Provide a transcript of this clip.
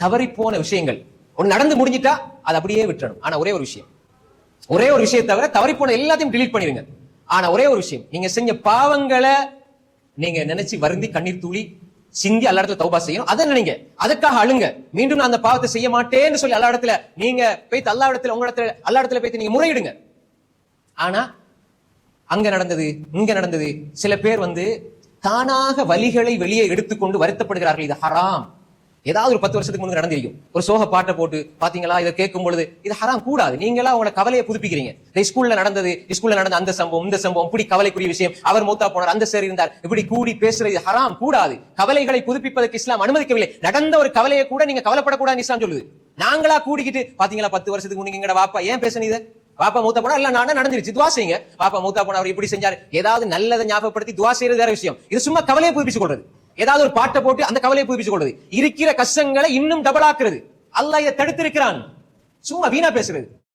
தவறி போன விஷயங்கள் ஒன்னு நடந்து முடிஞ்சிட்டா அது அப்படியே விட்டுறணும். ஆனா ஒரே ஒரு விஷயம் தவிர தவறி போன எல்லாத்தையும் டிலீட் பண்ணிருங்க. ஆனா ஒரே ஒரு விஷயம், நீங்க செஞ்ச பாவங்களை நீங்க நினைச்சு வருந்தி கண்ணீர் தூளி சிந்தி அல்லா இடத்துல தௌபா செய்யணும். அதை நினைங்க, அதுக்காக அழுங்க. மீண்டும் நான் அந்த பாவத்தை செய்ய மாட்டேன்னு சொல்லி அல்லா இடத்துல நீங்க போய் அல்லா இடத்துல உங்க இடத்துல அல்லா இடத்துல போய் நீங்க முறையிடுங்க. ஆனா அங்க நடந்தது இங்க நடந்தது, சில பேர் தானாக வலிகளை வெளியே எடுத்துக்கொண்டு வருத்தப்படுகிறார்கள். இது ஹராம். ஏதாவது ஒரு 10 வருஷத்துக்கு முன்னாடி நடந்திருக்கும். ஒரு சோக பாட்டை போட்டு பாத்தீங்களா, இதை கேட்கும் பொழுது இது ஹராம் கூடாது. நீங்களா உங்களோட கவலையை புதுப்பிக்கிறீங்க. ஸ்கூல்ல நடந்த அந்த சம்பவம் இந்த சம்பவம் இப்படி கவலைக்குரிய விஷயம், அவர் மூத்தா போனார், அந்த சார் இருந்தார், இப்படி கூடி பேசுறது ஹராம் கூடாது. கவலைகளை புதுப்பிப்பதற்கு இஸ்லாம் அனுமதிக்கவில்லை. நடந்த ஒரு கவலையை கூட நீங்க கவலைப்படக்கூடாது இஸ்லாம் சொல்லுது. நாங்களா கூடிக்கிட்டு பாத்தீங்களா 10 வருஷத்துக்கு முன்னாடி எங்கட வாப்பா ஏன் பேசுனீங்க, பாப்பா மூத்தா போனா இல்ல நானே நடந்துருச்சு துவா செய்யுங்க. பாப்பா மூத்தா போனா அவர் இப்படி செஞ்சாரு, ஏதாவது நல்லதை ஞாபகப்படுத்தி துவா செய்யறது வேற விஷயம். இது சும்மா கவலையை புதுப்பிச்சு கொள்றது. ஏதாவது ஒரு பாட்டை போட்டு அந்த கவலையை புதுப்பிச்சு கொள்வது இருக்கிற கஷ்டங்களை இன்னும் டபுள் ஆக்குறது. அல்லாஹ் இதை தடுத்திருக்கிறான். சும்மா வீணா பேசுறது.